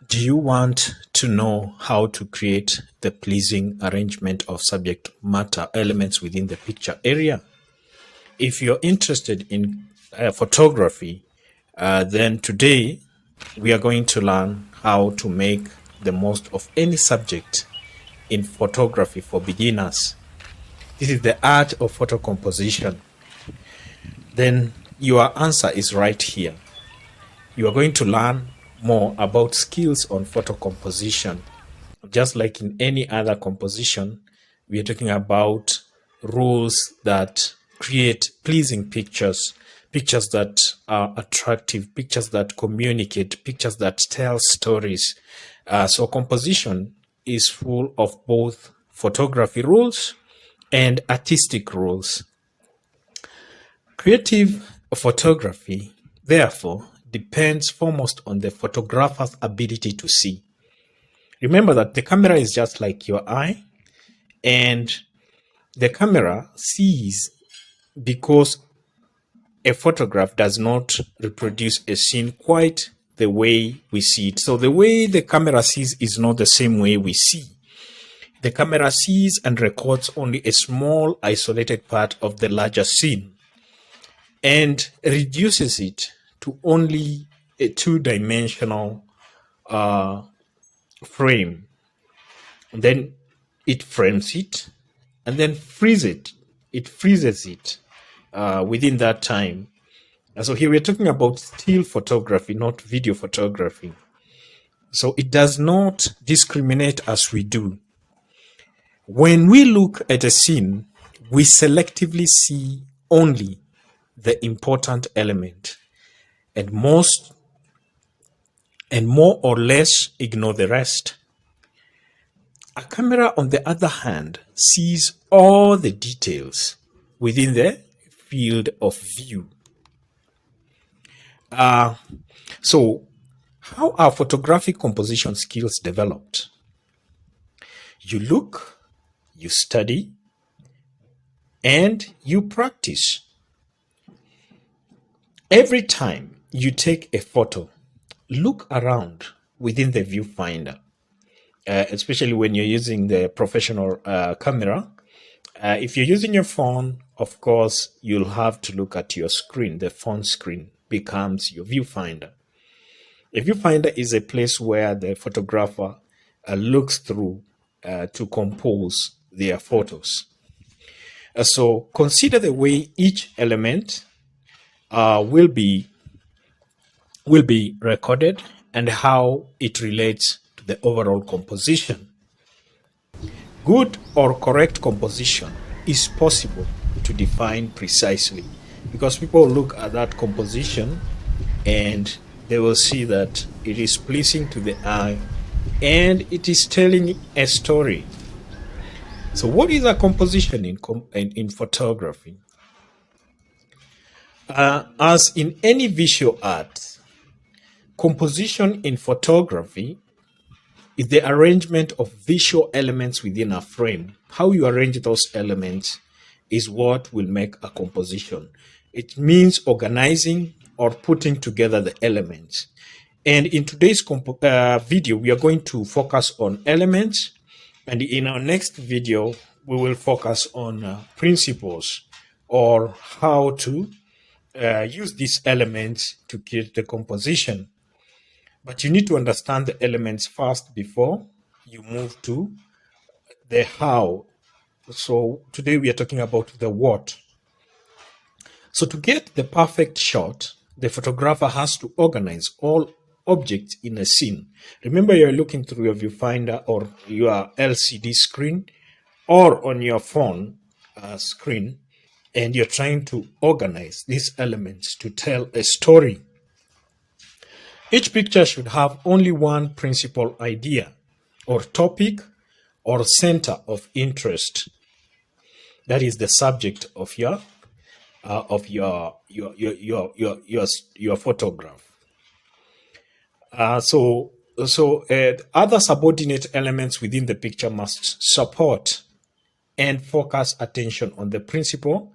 Do you want to know how to create the pleasing arrangement of subject matter elements within the picture area? If you're interested in photography, then today we are going to learn how to make the most of any subject in photography for beginners. This is the art of photocomposition. Then your answer is right here. You are going to learn more about skills on photocomposition. Just like in any other composition, we are talking about rules that create pleasing pictures, pictures that are attractive, pictures that communicate, pictures that tell stories. So composition is full of both photography rules and artistic rules. Creative photography, therefore, depends foremost on the photographer's ability to see. Remember that the camera is just like your eye, and the camera sees because a photograph does not reproduce a scene quite the way we see it. So the way the camera sees is not the same way we see. The camera sees and records only a small isolated part of the larger scene and reduces it to only a two-dimensional frame. And then it frames it and then freezes it. It freezes it within that time. And so here we're talking about still photography, not video photography. So it does not discriminate as we do. When we look at a scene, we selectively see only the important element and more or less ignore the rest. A camera, on the other hand, sees all the details within the field of view. So how are photographic composition skills developed? You look, you study, and you practice. Every time you take a photo, look around within the viewfinder, especially when you're using the professional camera. If you're using your phone, of course, you'll have to look at your screen. The phone screen becomes your viewfinder. A viewfinder is a place where the photographer looks through to compose their photos. So consider the way each element will be recorded and how it relates to the overall composition. Good or correct composition is possible to define precisely because people look at that composition and they will see that it is pleasing to the eye and it is telling a story. So what is a composition in photography? As in any visual art, composition in photography is the arrangement of visual elements within a frame. How you arrange those elements is what will make a composition. It means organizing or putting together the elements. And in today's video, we are going to focus on elements. And in our next video, we will focus on principles or how to use these elements to create the composition. But you need to understand the elements first before you move to the how. So today we are talking about the what. So to get the perfect shot, the photographer has to organize all objects in a scene. Remember, you're looking through your viewfinder or your LCD screen or on your phone screen, and you're trying to organize these elements to tell a story. Each picture should have only one principal idea or topic or center of interest. That is the subject of your photograph. So other subordinate elements within the picture must support and focus attention on the principal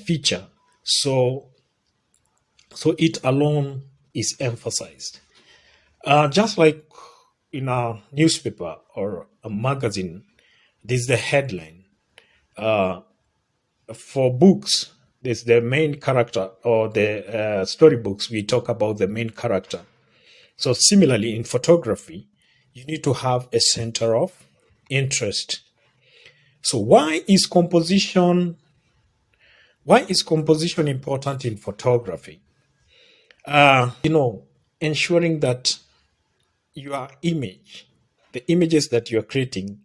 feature. So it alone is emphasized. Just like in a newspaper or a magazine, this is the headline. For books, there's the main character, or the storybooks, we talk about the main character. So similarly, in photography, you need to have a center of interest. So why is composition important in photography? Ensuring that your image, the images that you're creating,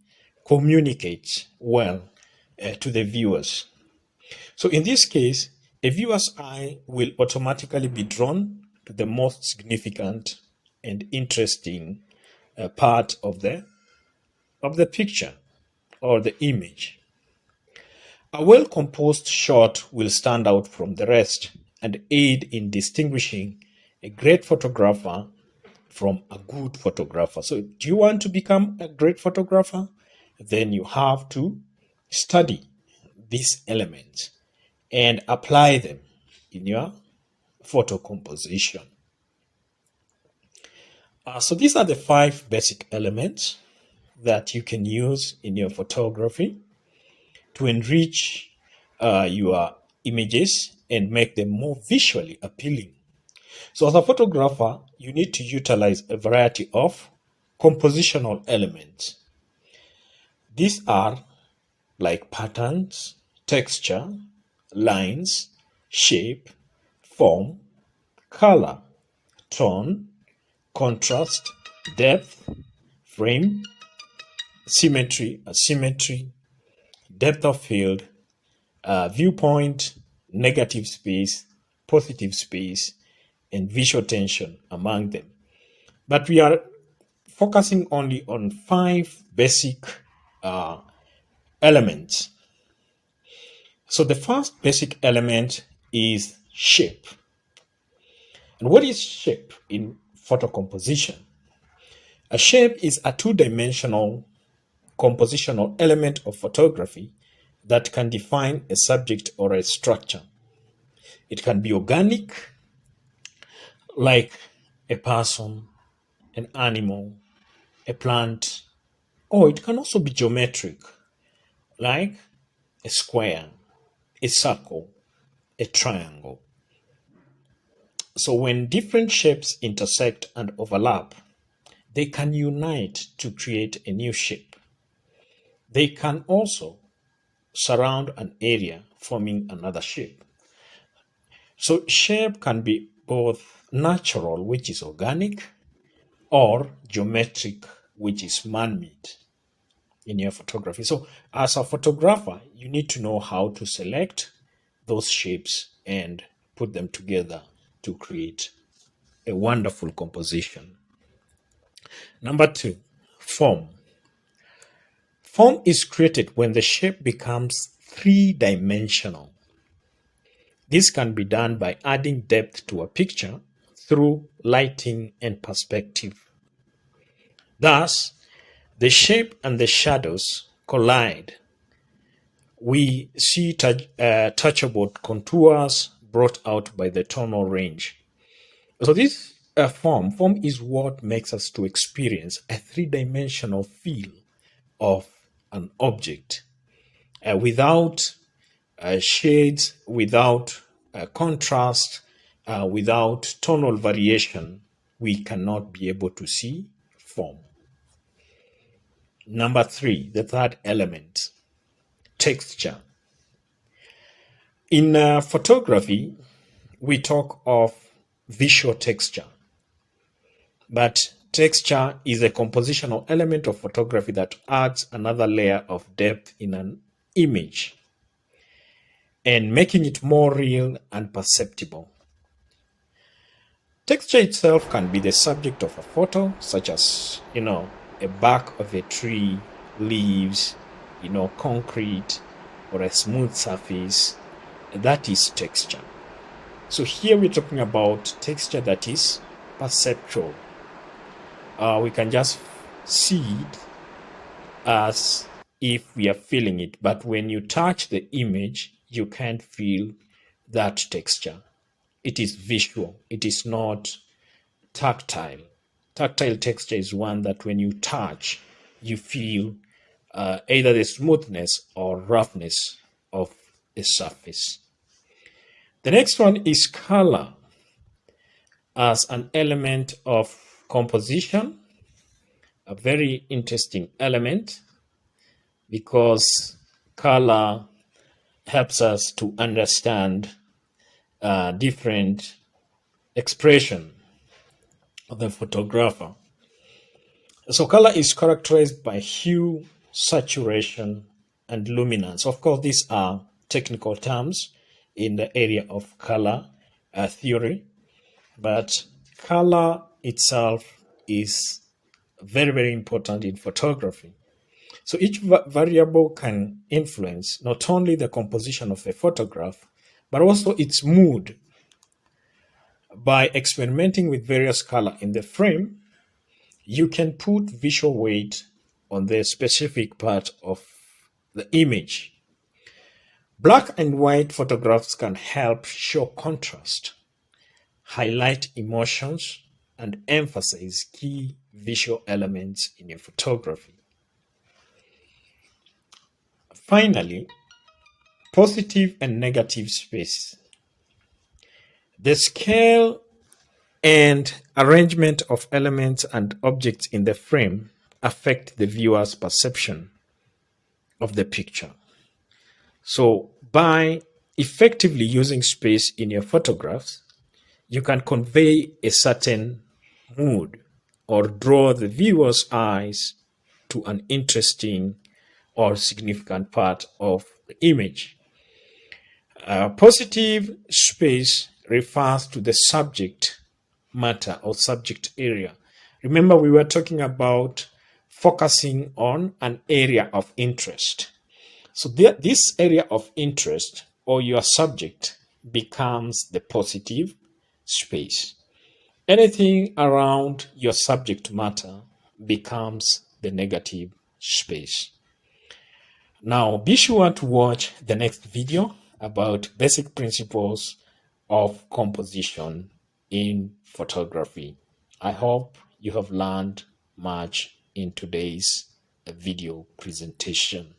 communicate well to the viewers. So in this case, a viewer's eye will automatically be drawn to the most significant and interesting part of the picture or the image. A well-composed shot will stand out from the rest and aid in distinguishing a great photographer from a good photographer. So do you want to become a great photographer? Then you have to study these elements and apply them in your photo composition. So these are the 5 basic elements that you can use in your photography to enrich your images and make them more visually appealing. So as a photographer, you need to utilize a variety of compositional elements. These are like patterns, texture, lines, shape, form, color, tone, contrast, depth, frame, symmetry, asymmetry, depth of field, viewpoint, negative space, positive space, and visual tension among them. But we are focusing only on 5 basic elements. So the first basic element is shape. And what is shape in photo composition? A shape is a 2-dimensional compositional element of photography that can define a subject or a structure. It can be organic, like a person, an animal, a plant, or it can also be geometric, like a square, a circle, a triangle. So when different shapes intersect and overlap, they can unite to create a new shape. They can also surround an area, forming another shape. So shape can be both natural, which is organic, or geometric, which is man-made in your photography. So as a photographer, you need to know how to select those shapes and put them together to create a wonderful composition. Number 2, form. Form is created when the shape becomes 3-dimensional. This can be done by adding depth to a picture through lighting and perspective. Thus, the shape and the shadows collide. We see touchable contours brought out by the tonal range. So this form is what makes us to experience a 3-dimensional feel of an object. Without shades, without contrast, without tonal variation, we cannot be able to see form. Number 3, the third element, texture. In photography, we talk of visual texture, but texture is a compositional element of photography that adds another layer of depth in an image and making it more real and perceptible. Texture itself can be the subject of a photo, such as, a bark of a tree, leaves, concrete, or a smooth surface. That is texture. So here we're talking about texture that is perceptual. We can just see it as if we are feeling it, but when you touch the image, you can't feel that texture. It is visual. It is not tactile. Tactile texture is one that when you touch, you feel either the smoothness or roughness of a surface. The next one is color as an element of composition, a very interesting element because color helps us to understand different expression of the photographer. So color is characterized by hue, saturation, and luminance. Of course, these are technical terms in the area of color theory, but color itself is very, very important in photography. So each variable can influence not only the composition of a photograph, but also its mood. By experimenting with various color in the frame, you can put visual weight on the specific part of the image. Black and white photographs can help show contrast, highlight emotions, and emphasize key visual elements in your photography. Finally, positive and negative space. The scale and arrangement of elements and objects in the frame affect the viewer's perception of the picture. So by effectively using space in your photographs, you can convey a certain mood or draw the viewer's eyes to an interesting or significant part of the image. Positive space refers to the subject matter or subject area. Remember, we were talking about focusing on an area of interest. So this area of interest or your subject becomes the positive space. Anything around your subject matter becomes the negative space. Now, be sure to watch the next video about basic principles of composition in photography. I hope you have learned much in today's video presentation.